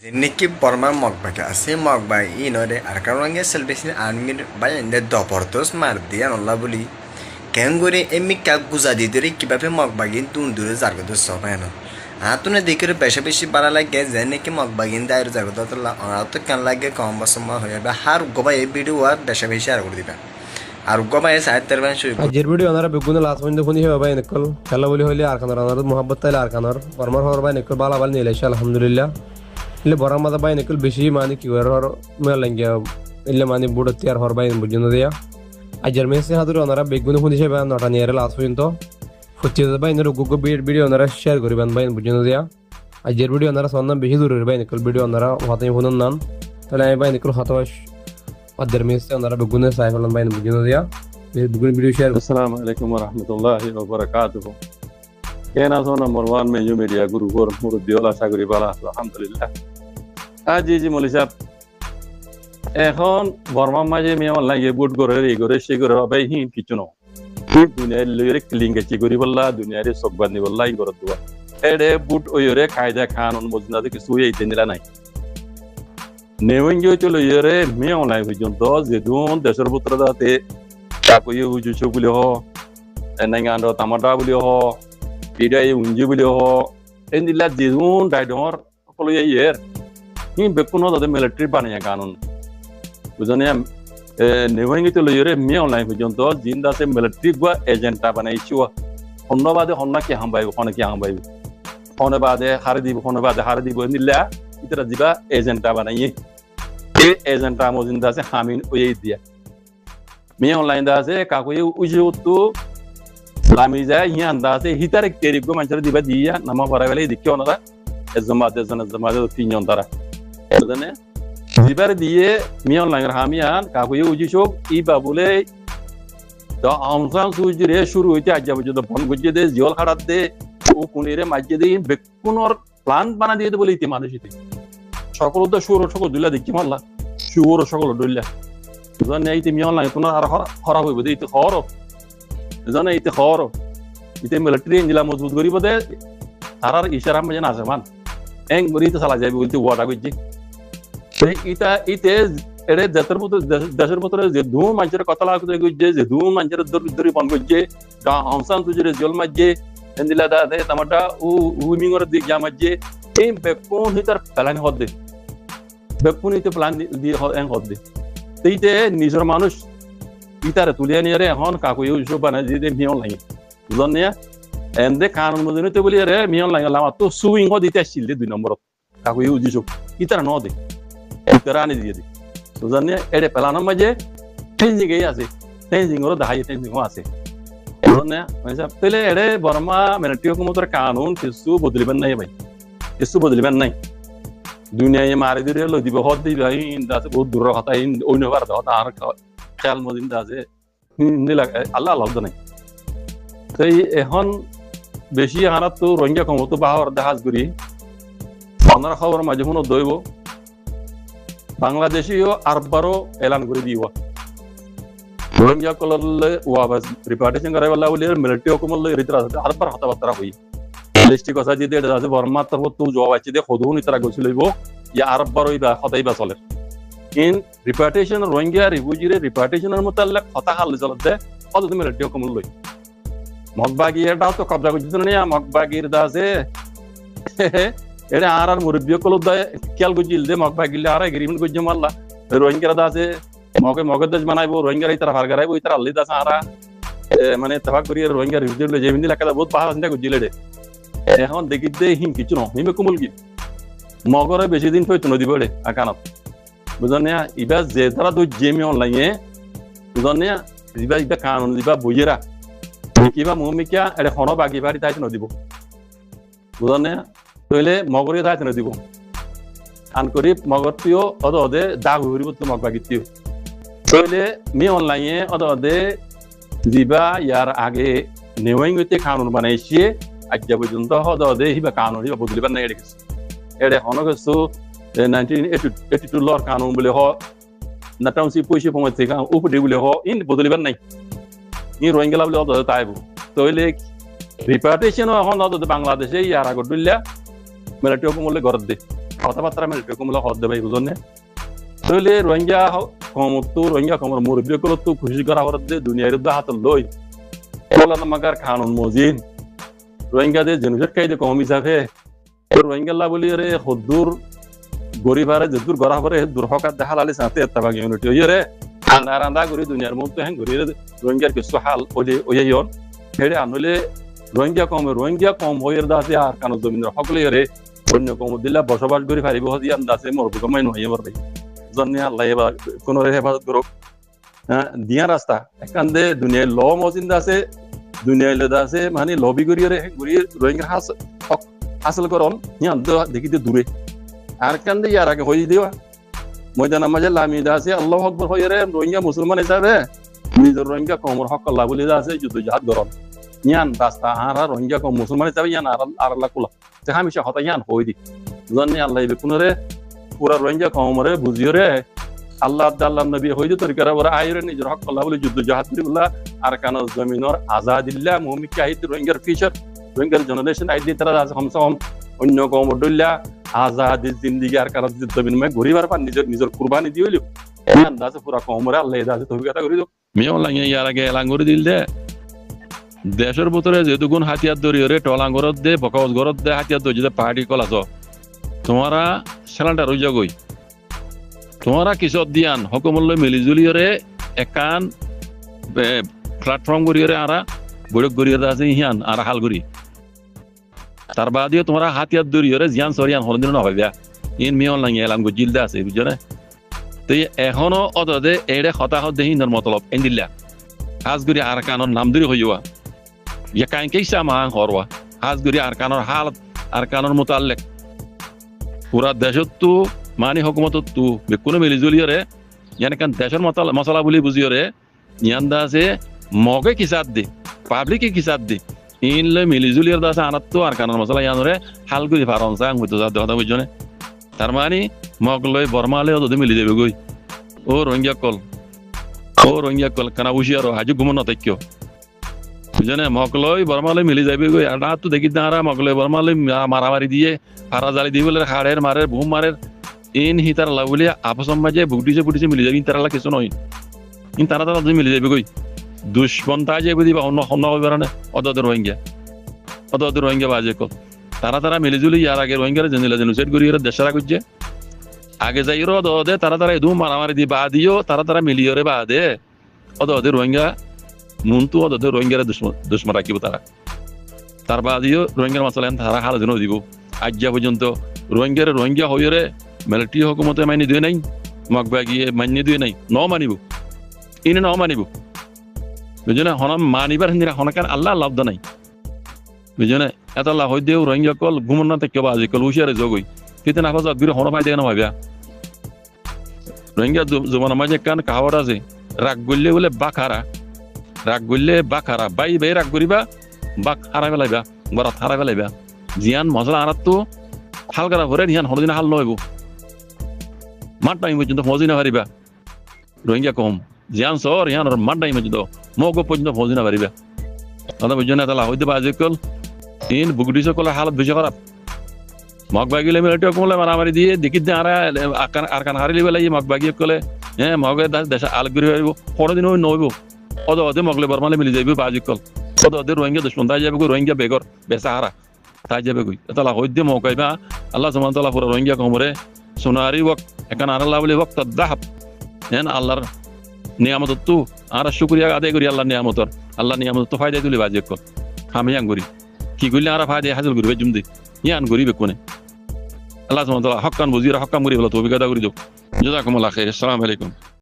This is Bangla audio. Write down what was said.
Niki Borma Mokbaka, same Mokba, Arkaranga Salvation Army by the Doportos Mardian on Labuli. Kanguri Emika Guzadidri Kipape Mokbagin to do the Zargo Sovano. Atuna Dikir Peshapishi Barala gets Zeniki Mokbagin there Zargotala or Autocan like a combosoma, Har Goba Ebidu, Beshavisha Udiba. Argoba is at the venture. Jerbidi on a Buguna last window when you have a nickel, Kalavuli Arkanar, Mohabbatal Arkanar, or more by Nickel Balaval Nilesh, Alhamdulillah. ಇಲ್ಲಿ ಬರಮದ ಬಾಯಿ ನಿಕಲ್ ಬಿಸಿ ಮಾನಿ ಕಿವರ ಮೇಲಂಗೆ ಇಲ್ಲಿ ಮಾನಿ ಬುಡತಿಯಾರ ಹೊರಬಾಯಿ ಬುಜಿನದಿಯ ಆ ಜರ್ಮೇಸಿ ಹಾದ್ರು ಅನರ ಬೆಗುನ ಹುಂದಿಸೆ ಬಾ ನಟ ನೇರ ಲಾಸ್ ವಿಂತೋ ಫುಚ್ಚಿದ ಬಾಯಿ ನರ ಗುಗ್ಗು ಬಿಡಿಯೋ ಅನರ ಶೇರ್ ಗರಿ ಬಂದ ಬಾಯಿ ಬುಜಿನದಿಯ ಆ ಜರ್ಬಿಡಿ ಅನರ ಸೊನ್ನ ಬಿಸಿ ದೂರ ಬಾಯಿ ನಿಕಲ್ ಬಿಡಿಯೋ ಅನರ ಹಾತೈ ಹುನನ್ ನಾನ್ ತಲೆ ಬಾಯಿ ನಿಕಲ್ ಹಾತವಶ್ ಆ ಜರ್ಮೇಸಿ ಅನರ ಬೆಗುನ ಸಾಯಿಫಲನ್ ಬಾಯಿ ಬುಜಿನದಿಯ ಬೆಗುನ ಬಿಡಿಯೋ ಶೇರ್ ಅಸ್ಸಲಾಮು ಅಲೈಕುಂ ವರಹಮತುಲ್ಲಾಹಿ ವಬರಕಾತುಹು ಏನ ಸೋನ ಮರ್ವಾನ್ ಮೆ ಯು ಮೀಡಿಯಾ ಗುರು ಗೋರ್ ಮುರು ದಿಯೋಲ ಸಾಗರಿ ಬಾಲ আলহামদুলিল্লাহ জি মলি সাহেব এখন বর্মার মাঝে মেয়ে অনলাইন বুট করে এই করে সে করে হবে হিন কিছু ন দুনিয়ার লইরে ক্লিং গেছি করি বললা দুনিয়ারে সব বানি বললা ই করে দুয়া এডে বুট ওইরে কায়দা খানুন মজনাদে কিছু এই দিনলা নাই নেওয়িং চলো ইরে মেয়ে অনলাইন পর্যন্ত যে দুন দেশের পুত্র দাতে কাকই উজুচু বলি হ এনাঙ্গান্ড তামাটা বলি হ বিদায় উঞ্জি বলি হ এন্দিলা যেদুন ডাইডর সকলো ইয়ের হিন বেকুনো দাদে মিলিটারি বানিয়া কানুন বুঝনে নেওয়িং চলো ইরে মেয়ে অনলাইন পর্যন্ত জিন্দা সে মিলিটারি গা এজেন্টা বানাইছো হন্নবাদে হন্না কি হামবাইব হনে কি হামবাইব হনবাদে হারে দিব হনবাদে হারে দিব নিলা ইতরা জিবা এজেন্টা বানাইয়ে এই এজেন্টা মজিন্দা আছে হামিন ওই দিয়া মেয়ে অনলাইন দা আছে কাকই উজু তো লামি যায় ইয়া আন্দা আছে হিতারে তেরিগো মানচরে দিবা দিয়া নামা পরাবেলে দিকে ওনারা এজমাতে জমাতে তিনজন তারা বুঝনে জিবার দিয়ে মেয়ে অনলাইন হামিয়ান কাকই উজু সব ই বাবুলে তো আমসাং সুজরে শুরু হইতে আজ পর্যন্ত ফোন গজে দে জিওল খাড়াত দে ও কুনিরে মাঝে দে বেকুনর প্ল্যান বানা দিয়ে বলে ইতি মানুষ ইতি সকল তো সুর সকল দুলা দেখি মারলা সুর সকল দুলা জানে ইতি মিয়ন লাগে তোমার আর খারাপ হইব দে ইতি খরব জানে ইতি খরব ইতি মিলিটারি ইঞ্জিলা মজবুত করিব দে তারার ইশারা মে না আছে মান এং বরি তো চালা যাবে বলতে ওয়াটা কইছি সেই ইতা ইতে এরে দেশের ভিতরে যে ধুম মানুষের কথা লাগতে গইছে যে ধুম মানুষের দরি বন গইছে গা আমসান তুজরে জল মাঝে এন্দিলা দা দে তামাটা ও উইমিংর দি জামাজে এই বেকুন হিতার প্ল্যান হদে বেকুন হিতে প্ল্যান দি এং হদে তেইতে নিজের মানুষ ইতারে তুলিয়া নিয়ে রে এখন কাকুই উজু বানা যে মিয়ন লাগে বুঝনে এন্ডে কানুন মজুনিতে বলি রে মিয়ন লাগে লামা তো সুইং হদিতে আসছিল দে 2 নম্বর কাকুই উজু ইতারা ন দে ইতারা আনি দিয়ে দে বুঝনে এডে প্ল্যান মাঝে চেঞ্জিং এই আছে চেঞ্জিং ওর দাহাই চেঞ্জিং আছে বুঝনে মানে তাহলে এডে বর্মা মিলিটারি হুকুমতের কানুন কিছু বদলিবেন নাই ভাই কিছু বদলিবেন নাই দুনিয়ায় মারি দিয়ে লই দিব হদ দিবা ইন্দা বহুত দূর কথা অন্যবার দাও আর খেয়াল মদিন্দা আছে আল্লাহ আল্লাহ নাই তাই এখন বেশি হারাত তো রোহিঙ্গা কমত বাহার দেখাজ করি আপনারা খবর মাঝে কোনো দইব বাংলাদেশিও আরবারও এলান করে দিব রোহিঙ্গা কললে ওয়াবাস রিপার্টিশন করে বলা বলে মিলিটারি হুকুমত লই রিতরা আরবার কথাবার্তা হই লিস্টি কথা যদি এটা আছে বর্মা তরফ তো জবাব আছে দে খদুন ইতরা গছি লইব ইয়া আরবার হইবা খদাইবা চলে ইন রিপার্টিশন রোহিঙ্গা রিফিউজিরে রিপার্টিশনের মোতাল্লাক কথা হাল চলতে কত তুমি মিলিটারি হুকুমত লই মগবাগি এটাও তো কবজা করছিস না মগবাগির দাসে এটা আর মুরব্বী কল খেয়াল করছিল দে মগবাগিলে আর এগ্রিমেন্ট করছে মারলা রোহিঙ্গার দাসে মগের দেশ বানাইবো রোহিঙ্গার ইতারা ভার গারাইবো ইতারা আল্লি দাস আর মানে তফাক করি রোহিঙ্গা রিফিউজি লই যেমিনি লাকা বহুত পাহা চিন্তা করছিল রে এখন দেখি দে হিম কিছু ন হিমে কুমল কি মগরে বেশি দিন ফেত নদী বড়ে আকানত বুঝনে ইবা যে তারা তো জেমি অনলাইনে বুঝনে ইবা ইবা কানুন ইবা বইয়েরা কিবা মুমিকা এটা হন বাগি বাড়ি তাই নদীব বুঝনে তইলে মগরে তাই নদীব আন করি মগরটিও অদ অদে দাগ হইব তো মগ বাগিতিও তইলে মি অনলাইনে অদ অদে দিবা ইয়ার আগে নেওয়িং হইতে কানুন বানাইছে আজ পর্যন্ত অদ অদে হিবা কানুন হিবা বদলিবার নাই এড়ে গেছে এড়ে হন গেছো 1982 লর কানুন বলে হ নাটাউসি পয়সা পমে থেকে উপরে বলে হ ইন বদলিবার নাই ই রোহিঙ্গা বলে অদ তাইব তইলে রিপার্টিশন এখন অদ বাংলাদেশে ইয়ার আগর দিল্লা মিলিটারি হুকুমলে ঘর দে কথাবার্তা মিলিটারি কমলা হদ দেবে বুঝনে তাহলে রোহিঙ্গা কমতো রোহিঙ্গা কমর মুরব্বী গুলো তো খুশি করা হচ্ছে দুনিয়ার হাত লই বলা মাগার খানুন মজিন রোহিঙ্গাদের জেনোসাইড কাইদে কম হিসাবে রোহিঙ্গা বলি রে হদ্দুর গরিবারে যেদুর গড়া পরে দূর হকার দেখা লালি সাথে এত্তাবাগ ইউনিটি ওইরে আন্দা করি দুনিয়ার মধ্যে হ্যাঁ গরিয়ে রোহিঙ্গার কিছু হাল ওইয়ন হেড়ে আনলে রোহিঙ্গা কম হয়ে দাসে আর কানো জমিনের সকলে রে অন্য কম দিলা বসবাস করি পারিব হদি আন্দাসে মরবি কমাই নয় মরবে জন্যে আল্লাহ এবার কোন হেফাজত করুক দিয়া রাস্তা এখান দে দুনিয়ার ল মজিন্দ আছে দুনিয়ায় লেদা আছে মানে লবি করিয়ে রে ঘুরিয়ে রোহিঙ্গা হাসিল করন ইয়ান দেখিতে দূরে আর কান দিয়ে আর আগে হয়ে দেওয়া ময়দানের মাঝে লামিদা আছে আল্লাহ আকবর হয়ে রে রোহিঙ্গা মুসলমান হিসাবে নিজের রোহিঙ্গা কমর হক আল্লাহ বলে আছে যুদ্ধ জাহাদ গরম ইয়ান রাস্তা আর রোহিঙ্গা কম মুসলমান হিসাবে ইয়ান আর আল্লাহ কুলা যে হামিশা হতা ইয়ান হয়ে দি জানি আল্লাহ কোনরে পুরা রোহিঙ্গা কমরে বুঝিয়ে রে আল্লাহ আল্লাহ নবী হয়ে যে তরিকার ওরা আইরে নিজের হক আল্লাহ বলে যুদ্ধ জাহাদ করিবুল্লাহ আর কান জমিনর আজাদিল্লাহ মুমিকা আইদ রোহিঙ্গার ফিচার রোহিঙ্গার জেনারেশন আইদি তারা আছে কমসে কম অন্য কম ডল্লা আজাদি জিন্দিগি আর কারণ যুদ্ধ বিনিময় গরিবার পর নিজের কুরবানি দিয়ে হইল আন্দাজে পুরা কমরে আল্লাহ দাসে তবিকাটা করি দো মেও লাগে ইয়ার আগে এলাঙ্গুরি দিল দে দেশের ভিতরে যেহেতু কোন হাতিয়ার দরিয়রে টলাঙ্গরত দে বকাউজ গরত দে হাতিয়ার দরি যে পার্টি কল আছ তোমারা সেলানটা রই যাগই তোমারা কিসত দিয়ান হকমল্য মিলিজুলিয়রে একান প্ল্যাটফর্ম করিয়রে আরা বৈঠক করিয়রে আছে হিয়ান আর হাল করি তার বাদেও তোমরা হাতিয়ার দরিয়রে জিয়ান সরিয়ান হলদিন না ভাবিয়া ইন মিয়ন লাগে এলাম জিলদা আছে বুঝছো তো এখনো অতদে এড়ে হতাহত দেহিনের মতলব এন্দিল্লা হাজগুড়ি আর কানোর নাম ধরে হইয়া ইয়া কাইন কেইসা মাং হরওয়া হাজগুড়ি আর কানোর হাল আর কানোর মোতাল্লেক পুরা দেশত তো মানে হকুমত তো বেকুনো মিলিজুলিয়রে ইয়ানে কান দেশের মশলা বলি বুঝিয়রে ইয়ান্দা আছে মগে কিসাত দে পাবলিকে কিসাত দে ইনলে মিলিজুলিয়র দাসে আনাত তো আর কানোর মশলা ইয়ানরে হালগুড়ি ফারনসা হইতো যা দেখা বুঝছনে তার মানে মগ লই বর্মালে যদি মিলি যাবে গই ও রোহিঙ্গা কল কানা উশিয়ারো হাজু ঘুমন নতাক্য বুঝনে মগ লই বর্মালে মিলি যাবে গই আর তো দেখি দাঁড়া মগ লই বর্মালে মারামারি দিয়ে ফারা জালি দিয়ে বলে হাড়ের মারের বুম মারের ইন হিতার লাগুলিয়া আপসম মাঝে বুটিছে মিলি যাবে তারা কিছু নয় ইন তারা মিলি যাবে গই দুশ্মন তা যাবে দিবা অন্য হইবার না অদদের রোহিঙ্গা বাজে কল তারা মিলিজুলি ইয়ার আগে রোহিঙ্গার জেনোসাইড করিয়ে দেশরা করছে আগে যাই দে তারা এদু মারামারি দি বা দিও তারা মিলিয়রে বা দে অদে রোহিঙ্গা মুন্তু অদে রোহিঙ্গার দুশ্মন রাখিব তার বা দিও রোহিঙ্গার মশলা তারা হাল যেন দিব আজ্ঞা পর্যন্ত রোহিঙ্গা হইরে মিলিটারি হকুমতে মানি দিয়ে নাই মগবা গিয়ে মান্য দিয়ে নাই মানিব ইনে মানিব বুঝলে হন মানিবার হিন্দিরা হনকার আল্লাহ লাভ নাই বুঝলে এত লাভ হয়ে দেও রোহিঙ্গা কল ঘুমন না থেকে বাজি কল হুশিয়ারে জগই কিন্তু না ফাজ বিরে হন পাই দেয় না ভাবিয়া রোহিঙ্গা জমানা মাঝে কান কাহাওয়াত আছে রাগ গললে বলে রাগ গললে বাখারা বাই রাগ করিবা বাক হারা ফেলাইবা বরাত হারা ফেলাইবা জিয়ান মশলা আনাত তো হাল করা ভরে জিয়ান হরদিন হাল নহইব মাঠ টাইম পর্যন্ত ফৌজি না পারিবা রোহিঙ্গা কম জিয়ান সর ইয়ান মাঠ টাইম পর্যন্ত মগ পর্যন্ত ফৌজি না পারিবা তাহলে বুঝছো না তাহলে হইতে বাজে কল ইন বুগুডি সকলের হালত বেশি খারাপ মগ বাগিলে মিলিটারি কমলে মারামারি দিয়ে দেখি আর কান হারিলি বেলা মগ বাগিয়ে কলে হ্যাঁ মগের দেশ আলগুড়ি হইব কোনোদিন ওই নইব অদে মগলে বর্মালে মিলি যাইব বাজি কল অদে রোহিঙ্গা দুশ্মন তাই যাবে রোহিঙ্গা বেগর বেসাহারা তাই যাবে গই তাহলে হইতে মৌকাইবা আল্লাহ সুবহানাহু ওয়া তাআলা পুরো রোহিঙ্গা কমরে সোনারি ওয়াক একান আল্লাহ বলে ওয়াক্ত দাহাব হ্যাঁ আল্লাহর নিয়ামত তো আর শুকরিয়া আদায় করি আল্লাহর নিয়ামত তো ফায়দা তুলি বাজি কল আমি আঙ্গুরি কি করলে আর ফায়দা হাসিল করিবে জুমদি ইয়ান গরিবে কোনে আল্লাহ সুবহানাহু ওয়া তাআলা হক্কান বুঝিরা হক্কাম করি বলা তো অভিজ্ঞতা করি দাও জাযাকুমুল্লাহ খাইর আসসালামু আলাইকুম